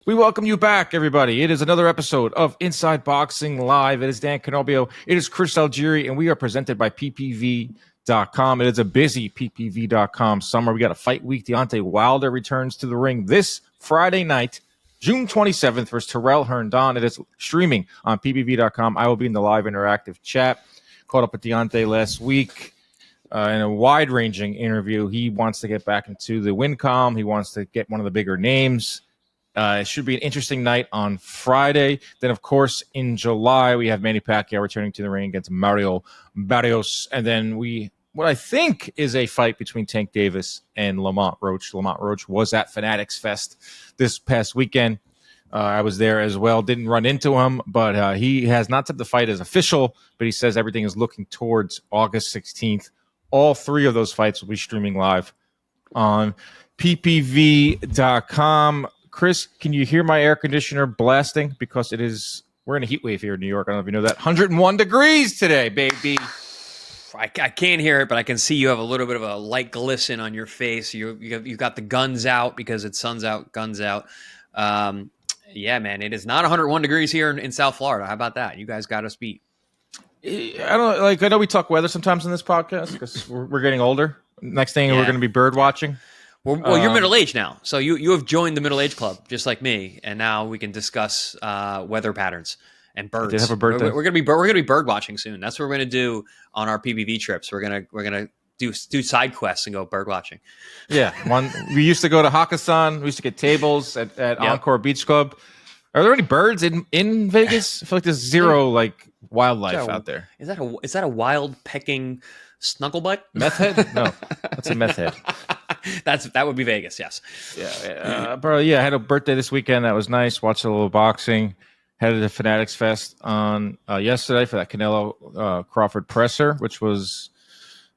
We welcome you back, everybody. It is another episode of Inside Boxing Live. It is Dan Canobio. It is Chris Algieri, and we are presented by PPV.com. It is a busy PPV.com summer. We got a fight week. Deontay Wilder returns to the ring this Friday night, June 27th, versus Terrell Herndon. It is streaming on PPV.com. I will be in the live interactive chat. Caught up with Deontay last week in a wide-ranging interview. He wants to get back into the win column. He wants to get one of the bigger names. It should be an interesting night on Friday. Then, of course, in July, we have Manny Pacquiao returning to the ring against Mario Barrios. And then what I think is a fight between Tank Davis and Lamont Roach. Lamont Roach was at Fanatics Fest this past weekend. I was there as well. Didn't run into him, but he has not said the fight is official, but he says everything is looking towards August 16th. All three of those fights will be streaming live on ppv.com. Chris, can you hear my air conditioner blasting? Because we're in a heat wave here in New York. I don't know if you know that. 101 degrees today, baby. I can't hear it, but I can see you have a little bit of a light glisten on your face. You've got the guns out because it's sun's out, guns out. Yeah, man, it is not 101 degrees here in South Florida. How about that? You guys got us beat. I know we talk weather sometimes in this podcast because we're getting older. Next thing, we're going to be bird watching. Well, you're middle-aged now, so you have joined the middle-aged club, just like me, and now we can discuss weather patterns and birds. I did have a birthday. We're gonna be bird watching soon. That's what we're gonna do on our PBV trips. We're gonna do side quests and go bird watching. Yeah, we used to go to Hakkasan. We used to get tables at Encore Beach Club. Are there any birds in Vegas? I feel like there's zero wildlife out there. Is that a wild pecking snugglebutt? Meth head? No, that's a meth head. That would be Vegas, yes. Yeah, bro. Yeah, I had a birthday this weekend. That was nice. Watched a little boxing. Headed to Fanatics Fest on yesterday for that Canelo Crawford presser, which was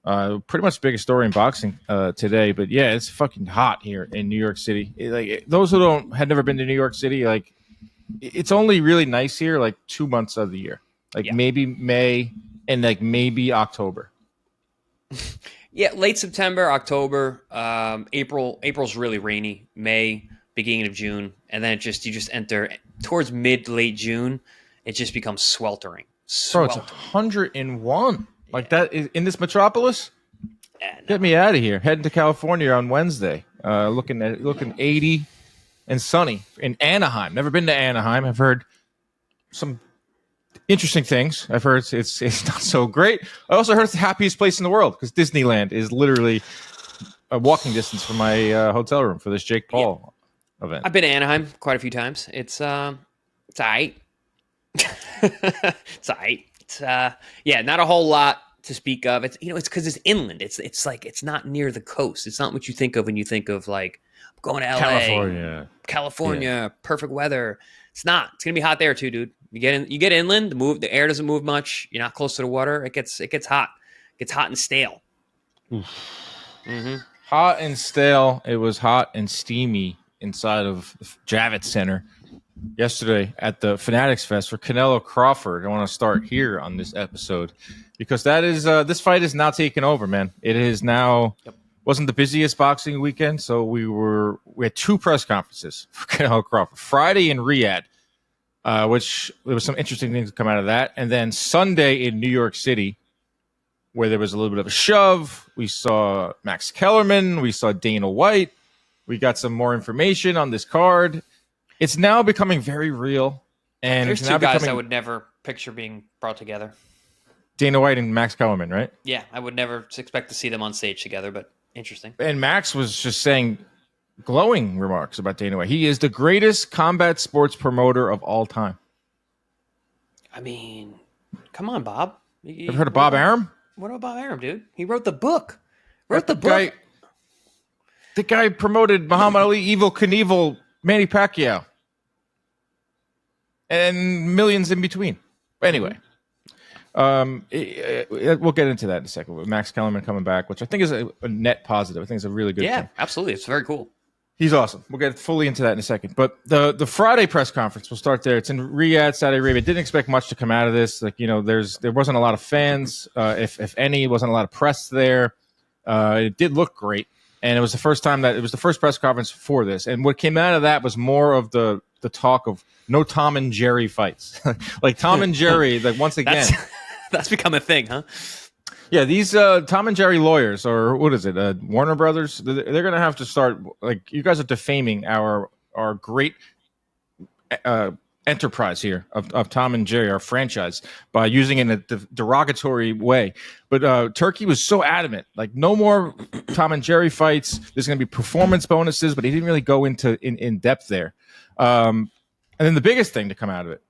pretty much the biggest story in boxing today. But yeah, it's fucking hot here in New York City. Those who had never been to New York City, it's only really nice here 2 months of the year, maybe May and maybe October. Yeah, late September, October, April's really rainy. May, beginning of June, and then you just enter towards late June. It just becomes sweltering. Bro, it's 101 that is in this metropolis. Get me out of here. Heading to California on Wednesday. Looking 80 and sunny in Anaheim. Never been to Anaheim. I've heard some interesting things. I've heard it's not so great. I also heard it's the happiest place in the world because Disneyland is literally a walking distance from my hotel room for this Jake Paul event. I've been to Anaheim quite a few times. It's all right. It's all right. It's not a whole lot to speak of. It's because it's inland. It's not near the coast. It's not what you think of when you think of going to LA, California, perfect weather. It's not. It's gonna be hot there too, dude. You get inland. The air doesn't move much. You're not close to the water. It gets hot. It gets hot and stale. Mm-hmm. Hot and stale. It was hot and steamy inside of the Javits Center yesterday at the Fanatics Fest for Canelo-Crawford. I want to start here on this episode because that is this fight is now taken over, man. It is now. Yep. Wasn't the busiest boxing weekend, so we had two press conferences for Canelo-Crawford. Friday in Riyadh. Which there was some interesting things to come out of that. And then Sunday in New York City, where there was a little bit of a shove. We saw Max Kellerman. We saw Dana White. We got some more information on this card. It's now becoming very real. And there's two guys I would never picture being brought together. Dana White and Max Kellerman, right? Yeah, I would never expect to see them on stage together, but interesting. And Max was just saying glowing remarks about Dana White. He is the greatest combat sports promoter of all time. I mean, come on, Bob. Ever heard of Bob Arum? What about Bob Arum, dude? He wrote the book. The guy promoted Muhammad Ali, Evil Knievel, Manny Pacquiao, and millions in between. Anyway, we'll get into that in a second. With Max Kellerman coming back, which I think is a net positive. I think it's a really good thing. Yeah, absolutely. It's very cool. He's awesome. We'll get fully into that in a second. But the Friday press conference, we'll start there. It's in Riyadh, Saudi Arabia. Didn't expect much to come out of this. There wasn't a lot of fans, if any. Wasn't a lot of press there. It did look great, and it was the first time that it was the first press conference for this. And what came out of that was more of the the talk of no Tom and Jerry fights. Like Tom and Jerry, like once again, that's become a thing, huh? Yeah, these Tom and Jerry lawyers, or what is it, Warner Brothers? They're going to have to start. Like, you guys are defaming our great enterprise here of Tom and Jerry, our franchise, by using it in a derogatory way. But Turki was so adamant, like, no more Tom and Jerry fights. There's going to be performance bonuses, but he didn't really go into in depth there. And then the biggest thing to come out of it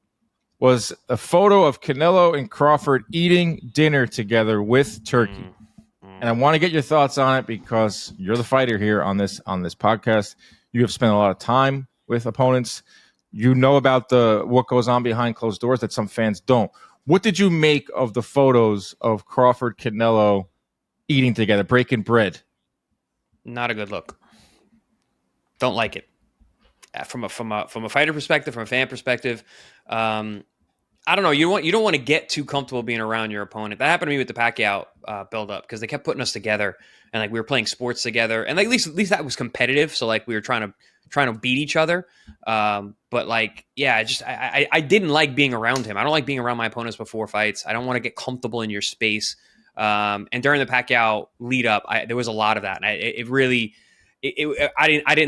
was a photo of Canelo and Crawford eating dinner together with Turki. And I want to get your thoughts on it because you're the fighter here on this podcast. You have spent a lot of time with opponents. You know about what goes on behind closed doors that some fans don't. What did you make of the photos of Crawford, Canelo eating together, breaking bread? Not a good look. Don't like it. From a fighter perspective, from a fan perspective, I don't know. You don't want to get too comfortable being around your opponent. That happened to me with the Pacquiao build up because they kept putting us together and like we were playing sports together and like, at least that was competitive. So like we were trying to beat each other. But like, yeah, I didn't like being around him. I don't like being around my opponents before fights. I don't want to get comfortable in your space. And during the Pacquiao lead up, there was a lot of that. And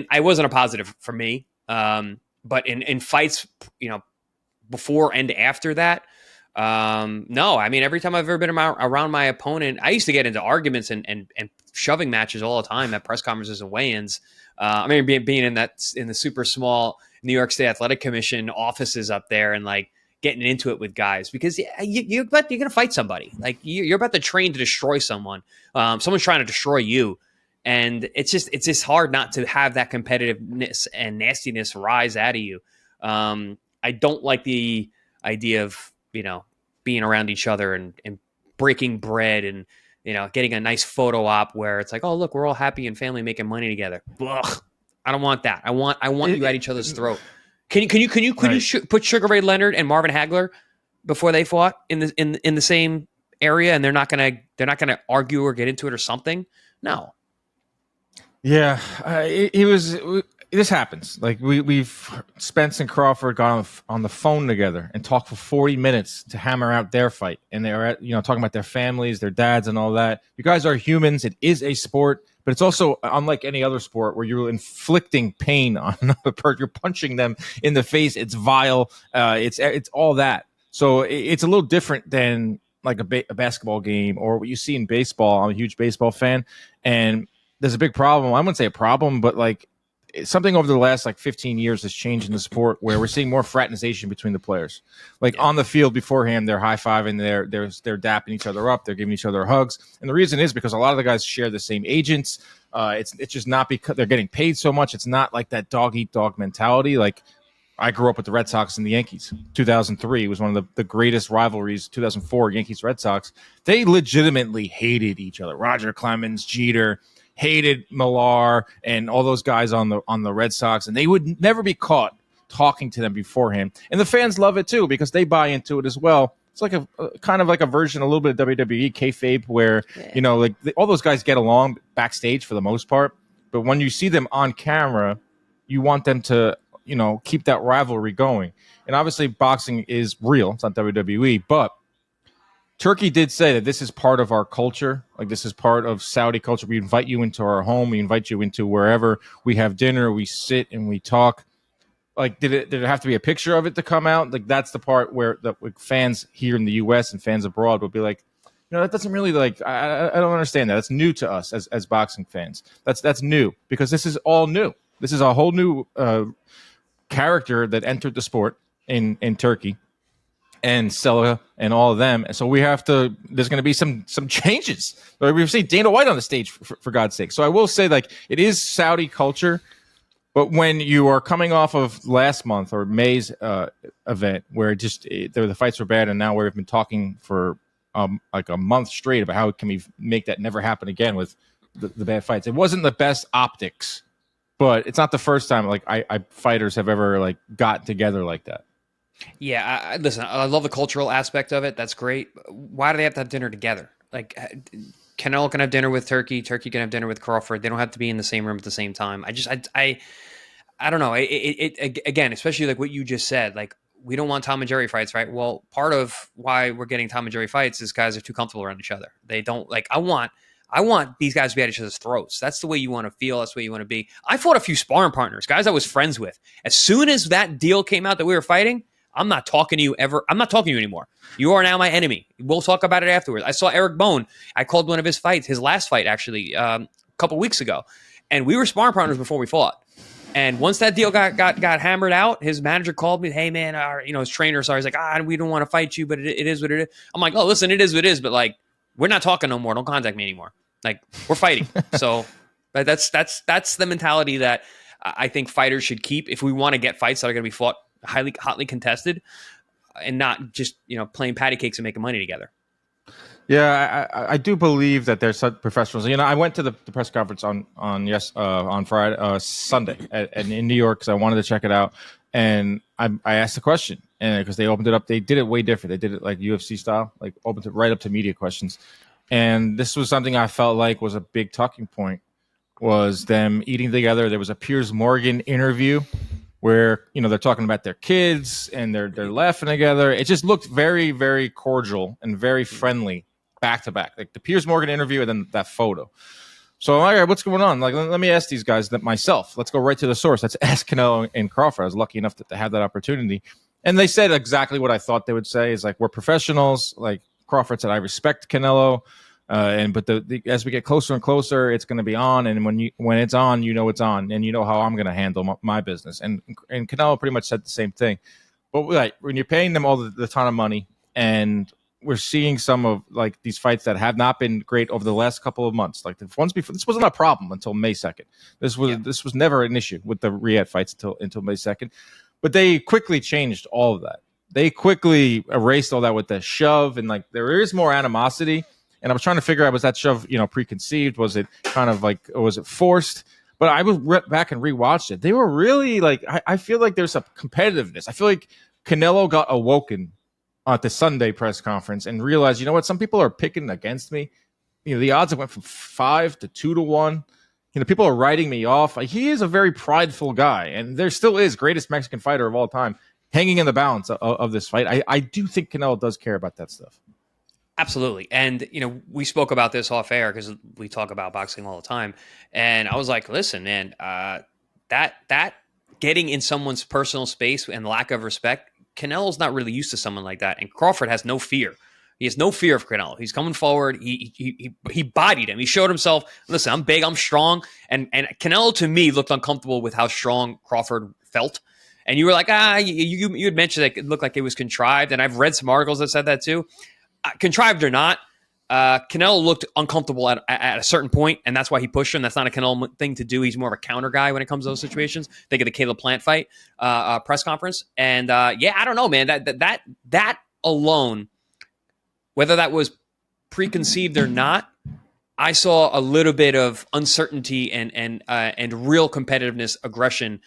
I wasn't a positive for me. But in fights, before and after that, no. I mean, every time I've ever been around my opponent, I used to get into arguments and shoving matches all the time at press conferences and weigh-ins. I mean, being in the super small New York State Athletic Commission offices up there and like getting into it with guys because you're going to fight somebody. Like you're about to train to destroy someone. Someone's trying to destroy you. And it's just hard not to have that competitiveness and nastiness rise out of you. I don't like the idea of, being around each other and breaking bread and, getting a nice photo op where it's like, oh, look, we're all happy and family making money together. Ugh, I don't want that. I want you at each other's throat. Can you put Sugar Ray Leonard and Marvin Hagler before they fought in the same area and they're not gonna argue or get into it or something? No. Yeah, this happens. Like we've Spence and Crawford got on the phone together and talked for 40 minutes to hammer out their fight, and they're talking about their families, their dads, and all that. You guys are humans. It is a sport, but it's also unlike any other sport where you're inflicting pain on another person. You're punching them in the face. It's vile. It's all that. So it's a little different than like a basketball game or what you see in baseball. I'm a huge baseball fan, and there's a big problem. I wouldn't say a problem, but like something over the last like 15 years has changed in the sport where we're seeing more fraternization between the players. Like on the field beforehand, they're high-fiving, they're dapping each other up, they're giving each other hugs. And the reason is because a lot of the guys share the same agents. It's just not because they're getting paid so much. It's not like that dog-eat-dog mentality. Like I grew up with the Red Sox and the Yankees. 2003 was one of the greatest rivalries. 2004, Yankees-Red Sox. They legitimately hated each other. Roger Clemens, Jeter, hated Millar and all those guys on the Red Sox, and they would never be caught talking to them beforehand. And the fans love it too because they buy into it as well. It's like a kind of like a version, a little bit of WWE kayfabe, where all those guys get along backstage for the most part. But when you see them on camera, you want them to keep that rivalry going. And obviously, boxing is real; it's not WWE, but Turki did say that this is part of our culture. Like this is part of Saudi culture. We invite you into our home. We invite you into wherever we have dinner. We sit and we talk. Like, did it have to be a picture of it to come out? Like that's the part where the fans here in the U.S. and fans abroad will be like, that doesn't really like. I don't understand that. That's new to us as boxing fans. That's new because this is all new. This is a whole new character that entered the sport in Turki. And Sella and all of them. And so there's going to be some changes. We've seen Dana White on the stage, for God's sake. So I will say, like, it is Saudi culture. But when you are coming off of last month or May's event where the fights were bad, and now we've been talking for like a month straight about how can we make that never happen again with the bad fights. It wasn't the best optics, but it's not the first time like fighters have ever like got together like that. Yeah, listen, I love the cultural aspect of it. That's great. Why do they have to have dinner together? Like, Canelo can have dinner with Turki can have dinner with Crawford. They don't have to be in the same room at the same time. I don't know. Again, especially like what you just said, like we don't want Tom and Jerry fights, right? Well, part of why we're getting Tom and Jerry fights is guys are too comfortable around each other. They don't like. I want these guys to be at each other's throats. That's the way you want to feel. That's the way you want to be. I fought a few sparring partners, guys I was friends with. As soon as that deal came out that we were fighting, I'm not talking to you ever. I'm not talking to you anymore. You are now my enemy. We'll talk about it afterwards. I saw Eric Bone. I called one of his fights, his last fight actually, a couple weeks ago, and we were sparring partners before we fought. And once that deal got hammered out, his manager called me. Hey man, his trainer. Sorry, he's like, we don't want to fight you, but it is what it is. I'm like, oh, listen, it is what it is. But like, we're not talking no more. Don't contact me anymore. Like, we're fighting. So, but that's the mentality that I think fighters should keep if we want to get fights that are going to be fought hotly contested, and not just playing patty cakes and making money together. Yeah, I do believe that there's such professionals. I went to the press conference on Friday, Sunday, in New York because I wanted to check it out, and I asked a question, and because they opened it up, they did it way different. They did it like UFC style, like opened it right up to media questions, and this was something I felt like was a big talking point, was them eating together. There was a Piers Morgan interview where they're talking about their kids and they're laughing together. It just looked very, very cordial and very friendly. Back to back, like the Piers Morgan interview and then that photo. So, all right, what's going on? Like, let me ask these guys that myself. Let's go right to the source. Let's ask Canelo and Crawford. I was lucky enough to have that opportunity. And they said exactly what I thought they would say is like, we're professionals. Like Crawford said, I respect Canelo. But as we get closer and closer, it's going to be on. And when it's on, it's on. And you know how I'm going to handle my business. And Canelo pretty much said the same thing. But like, when you're paying them all the ton of money, and we're seeing some of like these fights that have not been great over the last couple of months. Like the ones before, this wasn't a problem until May 2nd. This was never an issue with the Riyadh fights until May 2nd. But they quickly changed all of that. They quickly erased all that with the shove, and like there is more animosity. And I was trying to figure out, was that shove preconceived? Was it kind of like, or was it forced? But I was back and rewatched it. They were really like, I feel like there's a competitiveness. I feel like Canelo got awoken at the Sunday press conference and realized, some people are picking against me. The odds went from 5 to 2 to 1. People are writing me off. Like, he is a very prideful guy, and there still is greatest Mexican fighter of all time hanging in the balance of this fight. I do think Canelo does care about that stuff. Absolutely. And, we spoke about this off air because we talk about boxing all the time. And I was like, listen, man, that getting in someone's personal space and lack of respect, Canelo's not really used to someone like that, and Crawford has no fear. He has no fear of Canelo. He's coming forward. He bodied him. He showed himself. Listen, I'm big. I'm strong. And Canelo to me looked uncomfortable with how strong Crawford felt. And you were like, you had mentioned that it looked like it was contrived, and I've read some articles that said that too. Contrived or not, Canelo looked uncomfortable at a certain point, and that's why he pushed him. That's not a Canelo thing to do. He's more of a counter guy when it comes to those situations. Think of the Caleb Plant fight press conference, and I don't know, man. That alone, whether that was preconceived or not, I saw a little bit of uncertainty and real competitiveness, aggression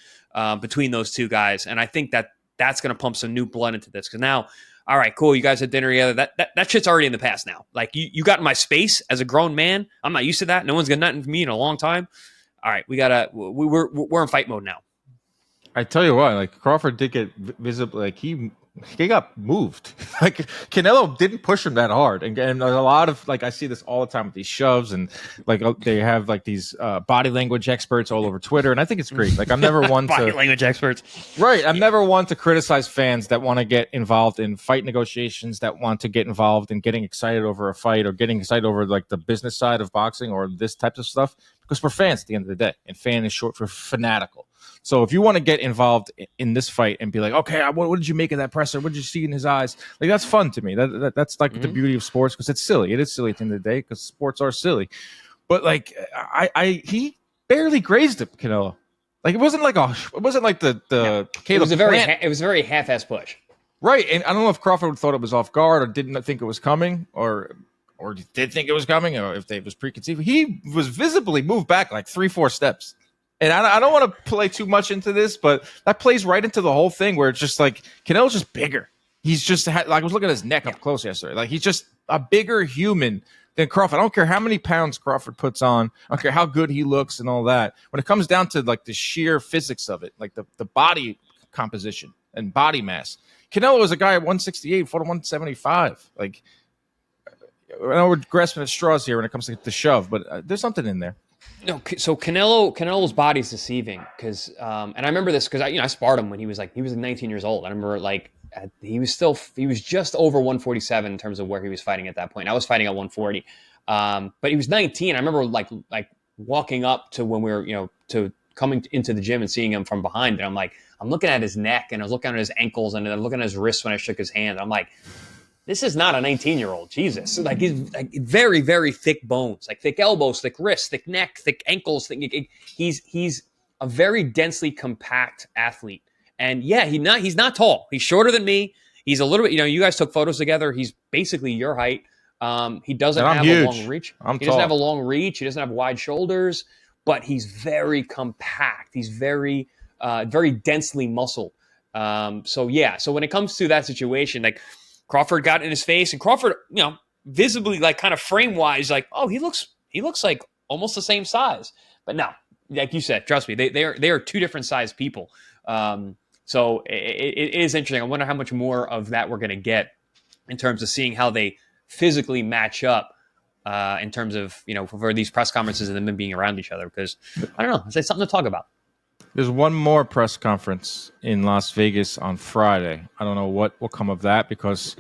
between those two guys, and I think that's going to pump some new blood into this because now. All right, cool. You guys had dinner together. That shit's already in the past now. Like you got in my space as a grown man. I'm not used to that. No one's got nothing for me in a long time. All right, we're in fight mode now. I tell you what, like Crawford did get visibly, like he got moved. Like Canelo didn't push him that hard, and a lot of like I see this all the time with these shoves, and like they have like these body language experts all over Twitter, and I think it's great. Like I'm never one body language experts, right? I'm never one to criticize fans that want to get involved in fight negotiations, that want to get involved in getting excited over a fight or getting excited over like the business side of boxing or this type of stuff, because we're fans at the end of the day, and fan is short for fanatical. So if you want to get involved in this fight and be like, okay, what did you make of that presser? What did you see in his eyes? Like that's fun to me. That's like the beauty of sports because it's silly. It is silly at the end of the day because sports are silly. But like he barely grazed him, Canelo. Like it wasn't like the Caleb. It was a very half-ass push. Right, and I don't know if Crawford thought it was off guard or didn't think it was coming or did think it was coming or if it was preconceived. He was visibly moved back like 3-4 steps. And I don't want to play too much into this, but that plays right into the whole thing where it's just like Canelo's just bigger. He's just like I was looking at his neck up close yesterday. Like he's just a bigger human than Crawford. I don't care how many pounds Crawford puts on. I don't care how good he looks and all that. When it comes down to like the sheer physics of it, like the body composition and body mass, Canelo was a guy at 168, fought at 175. Like, I know we're grasping at straws here when it comes to the shove, but there's something in there. No, so Canelo's body's deceiving because, and I remember this because I sparred him when he was 19 years old. I remember he was just over 147 in terms of where he was fighting at that point. I was fighting at 140, but he was 19. I remember like walking up to when we were to coming into the gym and seeing him from behind, and I'm looking at his neck and I was looking at his ankles and then looking at his wrists when I shook his hand. I'm like, this is not a 19-year-old. Jesus. Like, he's like very, very thick bones, like thick elbows, thick wrists, thick neck, thick ankles. He's a very densely compact athlete. And yeah, he's not tall. He's shorter than me. He's a little bit, you guys took photos together. He's basically your height. He doesn't have a long reach. He doesn't have a long reach. He doesn't have wide shoulders, but he's very compact. He's very, very densely muscled. So when it comes to that situation, like, Crawford got in his face, and Crawford, visibly, like, kind of frame-wise, like, oh, he looks like almost the same size. But no, like you said, trust me, they are two different size people. So it is interesting. I wonder how much more of that we're going to get in terms of seeing how they physically match up in terms of, for these press conferences and them being around each other. Because, I don't know, it's something to talk about. There's one more press conference in Las Vegas on Friday. I don't know what will come of that because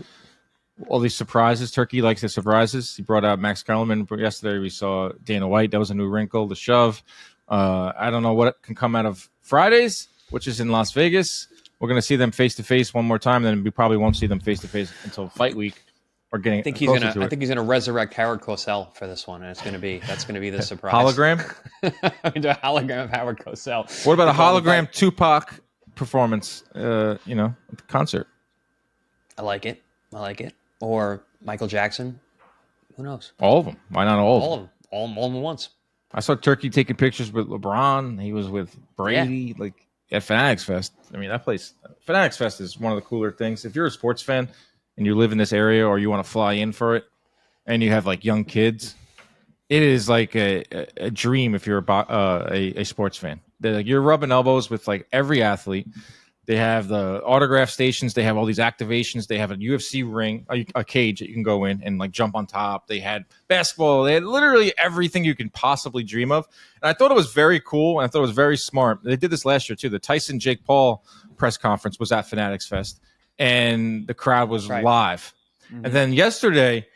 all these surprises. Turki likes the surprises. He brought out Max Kellerman. Yesterday we saw Dana White. That was a new wrinkle, the shove. I don't know what can come out of Fridays, which is in Las Vegas. We're going to see them face-to-face one more time. Then we probably won't see them face-to-face until fight week. Or getting I think he's gonna resurrect Howard Cosell for this one, and that's gonna be the surprise. Hologram? Do a hologram of Howard Cosell. What about a hologram Tupac performance? At the concert. I like it. Or Michael Jackson. Who knows? All of them. Why not all of them? All of them at once. I saw Turki taking pictures with LeBron. He was with Brady. Yeah. Like at Fanatics Fest. I mean, that place. Fanatics Fest is one of the cooler things. If you're a sports fan and you live in this area or you want to fly in for it and you have like young kids, it is like a dream if you're a sports fan. You're rubbing elbows with like every athlete. They have the autograph stations. They have all these activations. They have a UFC ring, a cage that you can go in and like jump on top. They had basketball. They had literally everything you can possibly dream of. And I thought it was very cool. And I thought it was very smart. They did this last year too. The Tyson Jake Paul press conference was at Fanatics Fest. And the crowd was live. Mm-hmm. And then yesterday,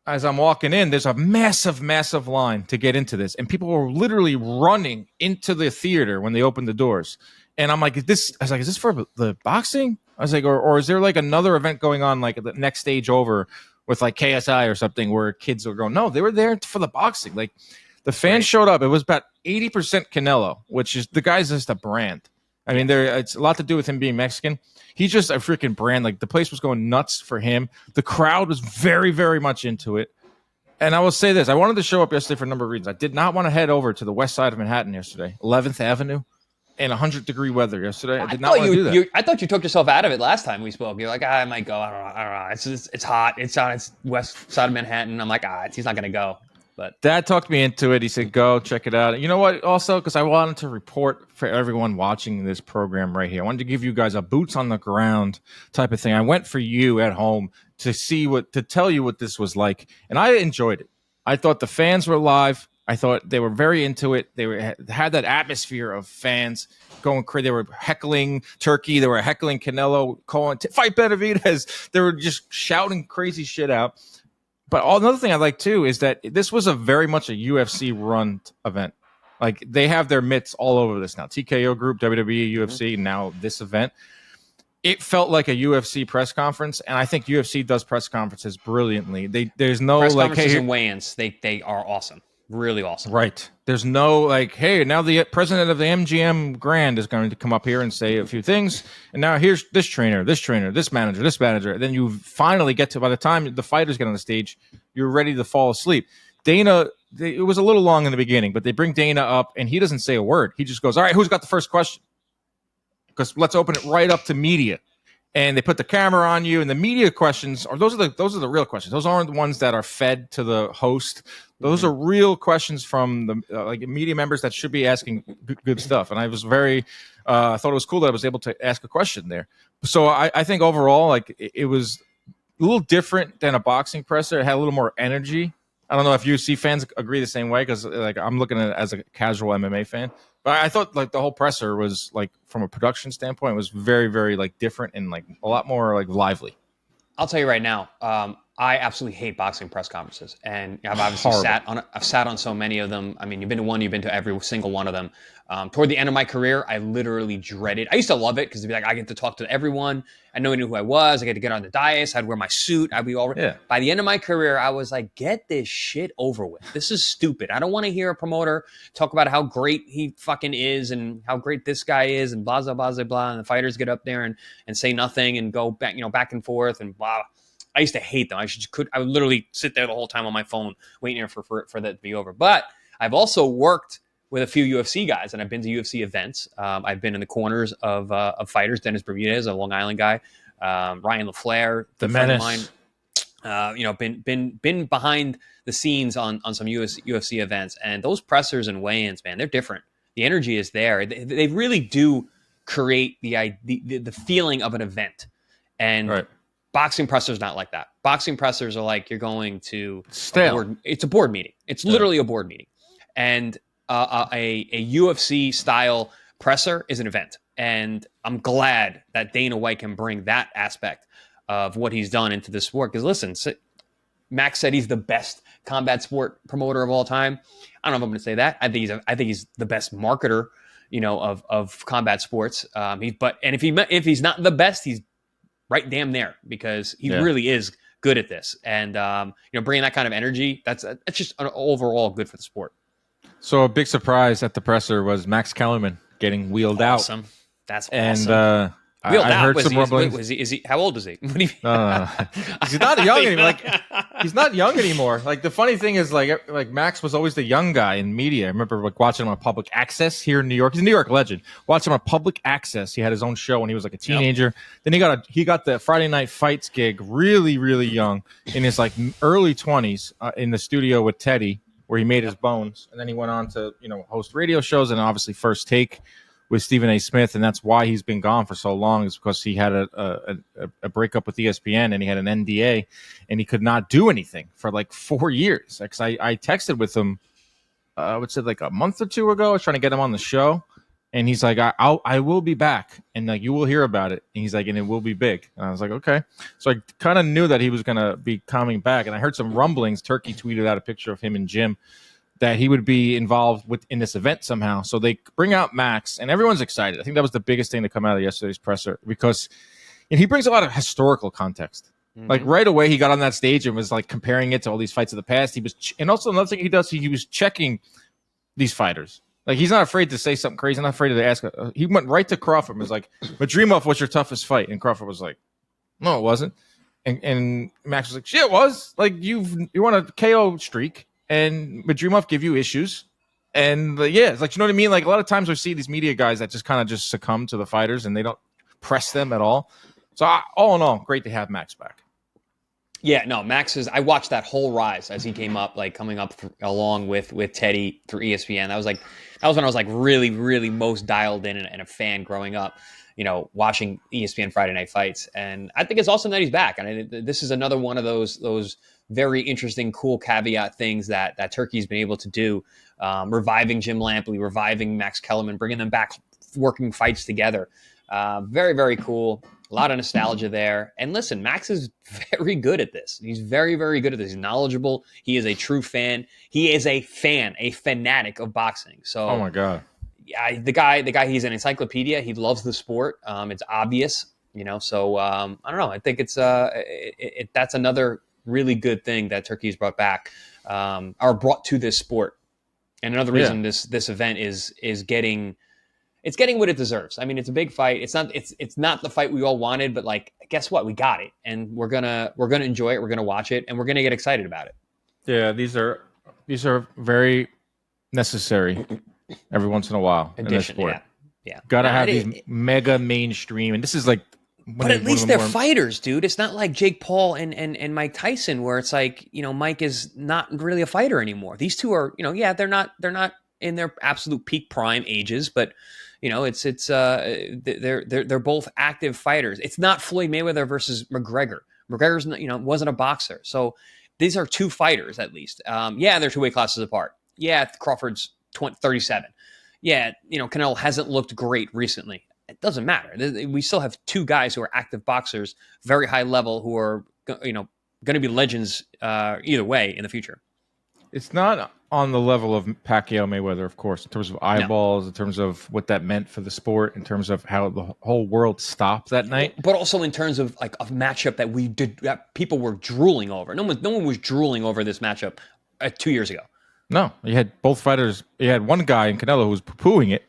as I'm walking in, there's a massive, massive line to get into this. And people were literally running into the theater when they opened the doors. And I'm like, is this for the boxing? I was like, or is there like another event going on, like the next stage over with like KSI or something where kids are going? No, they were there for the boxing. Like the fans showed up. It was about 80% Canelo, which is the guy's just a brand. I mean, it's a lot to do with him being Mexican. He's just a freaking brand. Like the place was going nuts for him. The crowd was very, very much into it. And I will say this. I wanted to show up yesterday for a number of reasons. I did not want to head over to the west side of Manhattan yesterday, 11th Avenue, in 100-degree weather yesterday. I did not want to do that. I thought you took yourself out of it last time we spoke. You're like, I might go. I don't know. It's hot. It's on its west side of Manhattan. I'm like, he's not going to go. But Dad talked me into it. He said, go check it out. You know what? Also, because I wanted to report for everyone watching this program right here. I wanted to give you guys a boots on the ground type of thing. I went for you at home to tell you what this was like. And I enjoyed it. I thought the fans were live. I thought they were very into it. They had that atmosphere of fans going crazy. They were heckling Turki. They were heckling Canelo, calling fight Benavidez. They were just shouting crazy shit out. But another thing I like too is that this was a very much a UFC run event. Like they have their mitts all over this now. TKO Group, WWE, UFC, and now this event. It felt like a UFC press conference, and I think UFC does press conferences brilliantly. There's no press like conferences and weigh-ins. They are awesome. Really awesome. Right. There's no like, hey, now the president of the MGM Grand is going to come up here and say a few things. And now here's this trainer, this manager, this manager. And then you finally get to, by the time the fighters get on the stage, you're ready to fall asleep. Dana, it was a little long in the beginning, but they bring Dana up and he doesn't say a word. He just goes, all right, who's got the first question? Because let's open it right up to media. and they put the camera on you, and the media questions are those are the real questions. Those aren't the ones that are fed to the host. Those are real questions from the like media members that should be asking good stuff. And I was I thought it was cool that I was able to ask a question there. So I think overall, like it was a little different than a boxing presser. It had a little more energy. I don't know if UFC fans agree the same way, because like I'm looking at it as a casual MMA fan. But I thought like the whole presser was like from a production standpoint was very, very like different and like a lot more like lively. I'll tell you right now, I absolutely hate boxing press conferences, and I've obviously sat on so many of them. I mean, you've been to one, you've been to every single one of them. Toward the end of my career, I literally dreaded. I used to love it because it'd be like I get to talk to everyone. I know who I was. I get to get on the dais. I'd wear my suit. I'd be all right. Yeah. By the end of my career, I was like, get this shit over with. This is stupid. I don't want to hear a promoter talk about how great he fucking is and how great this guy is and blah, blah, blah, blah, blah. And the fighters get up there and say nothing and go back, back and forth and blah. I used to hate them. I would literally sit there the whole time on my phone waiting for that to be over. But I've also worked with a few UFC guys, and I've been to UFC events. I've been in the corners of fighters. Dennis Bermudez, a Long Island guy, Ryan LaFleur, the menace. Been behind the scenes on some UFC events, and those pressers and weigh-ins, man, they're different. The energy is there. They really do create the feeling of an event, and. Right. Boxing pressers not like that. Boxing pressers are like you're going to it's a board meeting. It's literally a board meeting, and a UFC style presser is an event. And I'm glad that Dana White can bring that aspect of what he's done into the sport. Because listen, Max said he's the best combat sport promoter of all time. I don't know if I'm going to say that. I think he's the best marketer, of combat sports. If he's not the best, he's right damn there, because he really is good at this. And, bringing that kind of energy, that's just an overall good for the sport. So a big surprise at the presser was Max Kellerman getting wheeled out. That's awesome. And I heard some rumblings. Is he? How old is he? What do you mean? No. He's not young anymore. Like, he's not young anymore. Like, the funny thing is, like Max was always the young guy in media. I remember like watching him on Public Access here in New York. He's a New York legend. Watching him on Public Access. He had his own show when he was like a teenager. Yep. Then he got the Friday Night Fights gig really, really young in his like early 20s in the studio with Teddy, where he made his bones. And then he went on to host radio shows and obviously First Take with Stephen A. Smith, and that's why he's been gone for so long, is because he had a breakup with ESPN, and he had an NDA, and he could not do anything for like 4 years. Because I texted with him, I would say like a month or two ago. I was trying to get him on the show, and he's like, I will be back, and like you will hear about it. And he's like, and it will be big. And I was like, okay. So I kind of knew that he was going to be coming back, and I heard some rumblings. Turkey tweeted out a picture of him and Jim, that he would be involved in this event somehow. So they bring out Max, and everyone's excited. I think that was the biggest thing to come out of yesterday's presser, because he brings a lot of historical context. Mm-hmm. Like right away, he got on that stage and was like comparing it to all these fights of the past. And also another thing he does, he was checking these fighters. Like, he's not afraid to say something crazy. Not afraid to ask. He went right to Crawford and was like, "Madrimov, what's your toughest fight?" And Crawford was like, "No, it wasn't." And Max was like, "Shit, it was. Like, you want a KO streak, and Madrimov give you issues." And it's like, you know what I mean? Like, a lot of times we see these media guys that just kind of just succumb to the fighters and they don't press them at all. So all in all, great to have Max back. Yeah, no, I watched that whole rise as he came up, like coming up along with Teddy through ESPN. That was when I was like really, really most dialed in and a fan growing up, watching ESPN Friday Night Fights. And I think it's awesome that he's back. And this is another one of those very interesting, cool caveat things that Turkey's been able to do, reviving Jim Lampley, reviving Max Kellerman, bringing them back, working fights together. Very, very cool. A lot of nostalgia there. And listen, Max is very good at this. He's very, very good at this. He's knowledgeable. He is a true fan. He is a fanatic of boxing. So, oh my God. Yeah, the guy, he's an encyclopedia. He loves the sport. It's obvious, so I don't know. I think it's that's another really good thing that Turkey's brought back, or brought to this sport. And another reason this event is getting what it deserves. I mean, it's a big fight. It's not the fight we all wanted, but like, guess what? We got it, and we're gonna enjoy it. We're gonna watch it, and we're gonna get excited about it. Yeah, these are very necessary every once in a while in this sport. Yeah. Gotta have these mega mainstream, and this is like But at least they're fighters, dude. It's not like Jake Paul and Mike Tyson, where it's like, Mike is not really a fighter anymore. These two are, they're not in their absolute peak prime ages, but they're both active fighters. It's not Floyd Mayweather versus McGregor. McGregor's wasn't a boxer, so these are two fighters at least. They're two weight classes apart. Yeah, Crawford's 37. Yeah, Canelo hasn't looked great recently. It doesn't matter. We still have two guys who are active boxers, very high level, who are going to be legends either way in the future. It's not on the level of Pacquiao Mayweather, of course, in terms of eyeballs, in terms of what that meant for the sport, in terms of how the whole world stopped that night. But also in terms of like a matchup that people were drooling over. No one was drooling over this matchup 2 years ago. No, you had both fighters. You had one guy in Canelo who was poo-pooing it.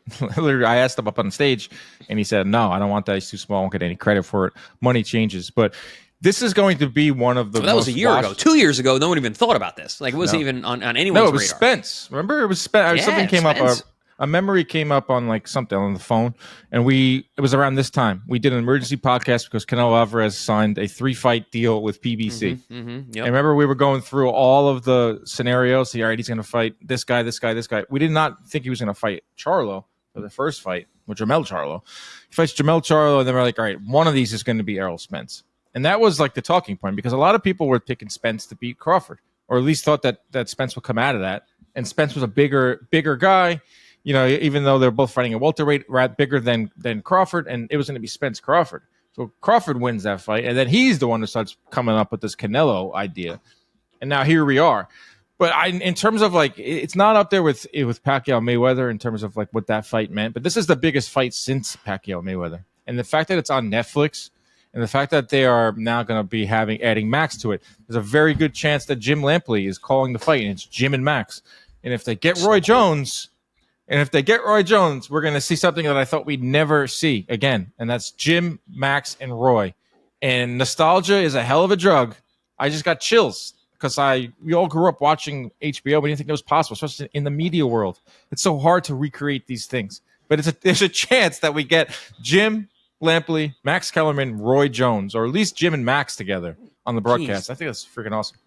I asked him up on stage, and he said, "No, I don't want that. He's too small. I won't get any credit for it. Money changes." But this is going to be one of the. That was a year ago. 2 years ago, no one even thought about this. Like it wasn't even on anyone's radar. No, it was Spence. Remember, it was Spence. Something came up. A memory came up on like something on the phone, and it was around this time. We did an emergency podcast because Canelo Alvarez signed a 3-fight deal with PBC. Yep. And remember, we were going through all of the scenarios. All right, he's going to fight this guy, this guy, this guy. We did not think he was going to fight Charlo for the first fight, with Jamel Charlo. He fights Jamel Charlo, and then we're like, all right, one of these is going to be Errol Spence. And that was like the talking point because a lot of people were picking Spence to beat Crawford, or at least thought that Spence would come out of that. And Spence was a bigger guy. Even though they're both fighting at welterweight, bigger than Crawford, and it was going to be Spence Crawford. So Crawford wins that fight, and then he's the one who starts coming up with this Canelo idea. And now here we are. But in terms of like, it's not up there with Pacquiao Mayweather in terms of like what that fight meant. But this is the biggest fight since Pacquiao Mayweather, and the fact that it's on Netflix, and the fact that they are now going to be adding Max to it, there's a very good chance that Jim Lampley is calling the fight, and it's Jim and Max. And if they get Roy Jones. And if they get Roy Jones, we're going to see something that I thought we'd never see again. And that's Jim, Max, and Roy. And nostalgia is a hell of a drug. I just got chills because we all grew up watching HBO. We didn't think it was possible, especially in the media world. It's so hard to recreate these things. But there's a chance that we get Jim Lampley, Max Kellerman, Roy Jones, or at least Jim and Max together on the broadcast. Jeez. I think that's freaking awesome.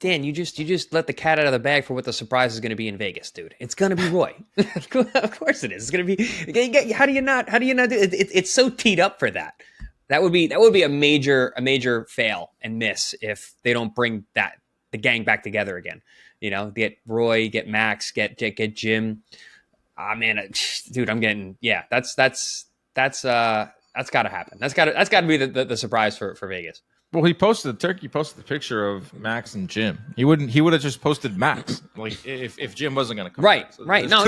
Dan, you just let the cat out of the bag for what the surprise is going to be in Vegas, dude. It's going to be Roy. Of course it is. It's going to be. How do you not do it? It's so teed up for that. That would be a major fail and miss if they don't bring the gang back together again. Get Roy, get Max, get Jim. Man, dude, I'm getting That's got to happen. That's got to be the surprise for Vegas. Well, Turki posted the picture of Max and Jim. He would have just posted Max, like if Jim wasn't going to come. Right, so right. No,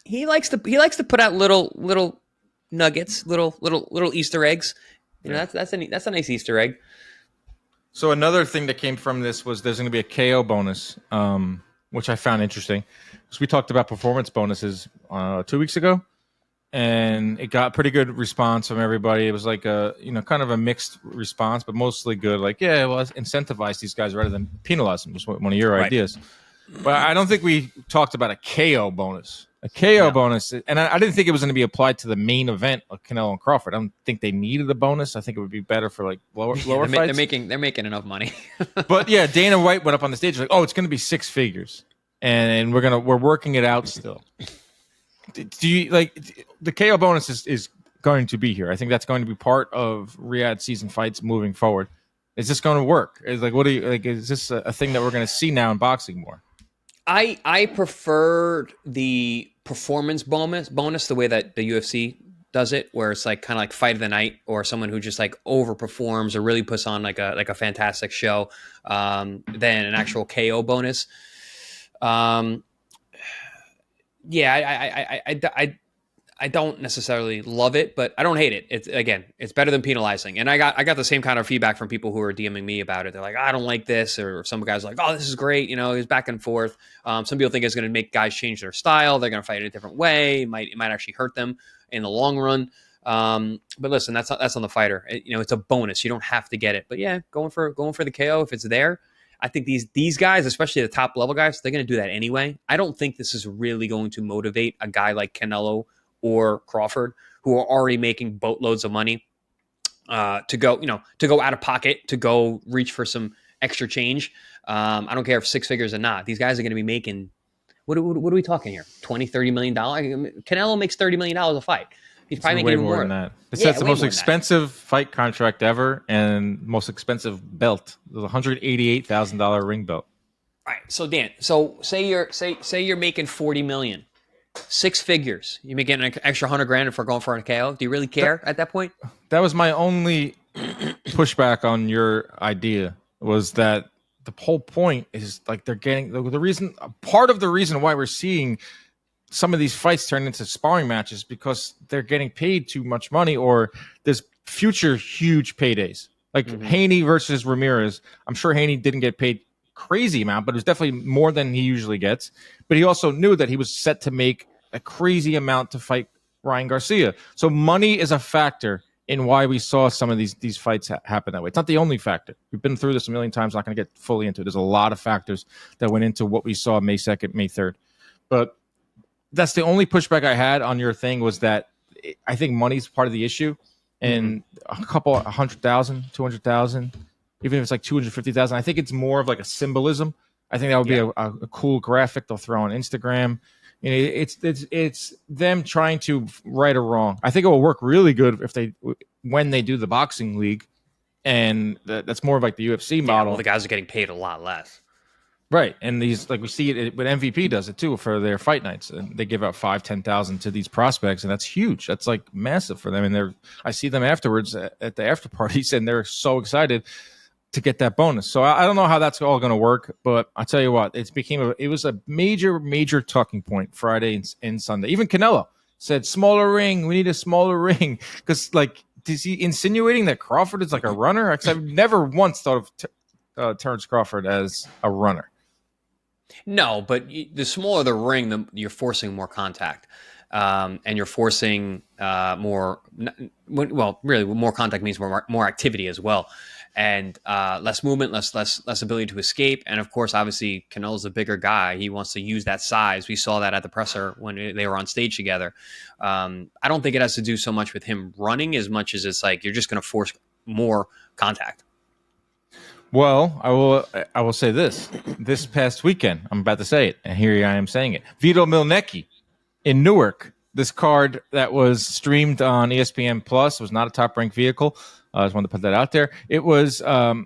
he likes to put out little nuggets, little Easter eggs. That's a nice Easter egg. So another thing that came from this was there's going to be a KO bonus, which I found interesting, because we talked about performance bonuses 2 weeks ago. And it got pretty good response from everybody. It was like kind of a mixed response, but mostly good. Like, let's incentivize these guys rather than penalize them. Was one of your ideas. But I don't think we talked about a KO bonus. A KO bonus, and I didn't think it was going to be applied to the main event of Canelo and Crawford. I don't think they needed a bonus. I think it would be better for like lower fights. They're making enough money. But yeah, Dana White went up on the stage like, it's going to be 6 figures, and we're working it out still. Do you like the KO bonus is going to be here? I think that's going to be part of Riyadh season fights moving forward. Is this going to work? Is this a thing that we're going to see now in boxing more? I preferred the performance bonus the way that the UFC does it, where it's like kind of like fight of the night, or someone who just like overperforms or really puts on like a fantastic show, than an actual KO bonus. I don't necessarily love it, but I don't hate it. It's better than penalizing. And I got the same kind of feedback from people who are DMing me about it. They're like, I don't like this, or some guys are like, oh, this is great. It's back and forth. Some people think it's going to make guys change their style. They're going to fight it a different way. It might actually hurt them in the long run. But listen, that's on the fighter. It's a bonus. You don't have to get it. But yeah, going for the KO if it's there. I think these guys, especially the top level guys, they're going to do that anyway. I don't think this is really going to motivate a guy like Canelo or Crawford, who are already making boatloads of money to go out of pocket, to go reach for some extra change. I don't care if 6 figures or not. These guys are going to be making, what are we talking here? $20-30 million? Canelo makes $30 million a fight. He's probably making way more than that. It's the most expensive fight contract ever and most expensive belt. It was a $188,000 ring belt. All right. So Dan, say you're making $40 million. 6 figures. You may get an extra $100,000 for going for a KO. Do you really care at that point? That was my only pushback on your idea, was that the whole point is like they're getting the reason. Part of the reason why we're seeing some of these fights turn into sparring matches because they're getting paid too much money, or there's future huge paydays. Like Haney versus Ramirez. I'm sure Haney didn't get paid crazy amount, but it was definitely more than he usually gets. But he also knew that he was set to make a crazy amount to fight Ryan Garcia. So money is a factor in why we saw some of these fights happen that way. It's not the only factor. We've been through this a million times. I'm not going to get fully into it. There's a lot of factors that went into what we saw May 2nd, May 3rd. But that's the only pushback I had on your thing, was that I think money's part of the issue. And a couple 100,000, 200,000, even if it's like 250,000, I think it's more of like a symbolism. I think that would be a cool graphic they'll throw on Instagram. You know, it's them trying to right a wrong. I think it will work really good when they do the boxing league, and that's more of like the UFC model. Well, the guys are getting paid a lot less, right? And these, like we see it when MVP does it too for their fight nights, and they give out 5,000-10,000 to these prospects, and that's huge. That's like massive for them. And I see them afterwards at the after parties, and they're so excited to get that bonus. So I don't know how that's all going to work, but I tell you what, it was a major talking point Friday and Sunday. Even Canelo said, smaller ring, we need a smaller ring. Because, like, is he insinuating that Crawford is like a runner? Because I've never once thought of Terence Crawford as a runner. No, but the smaller the ring, you're forcing more contact. And you're forcing more contact means more activity as well. And less movement, less ability to escape. And of course, obviously, Canelo's a bigger guy. He wants to use that size. We saw that at the presser when they were on stage together. I don't think it has to do so much with him running as much as it's like you're just going to force more contact. Well, I will say this past weekend, I'm about to say it, and here I am saying it. Vito Milnecki in Newark, this card that was streamed on ESPN Plus, was not a top-ranked vehicle. I just wanted to put that out there. It was a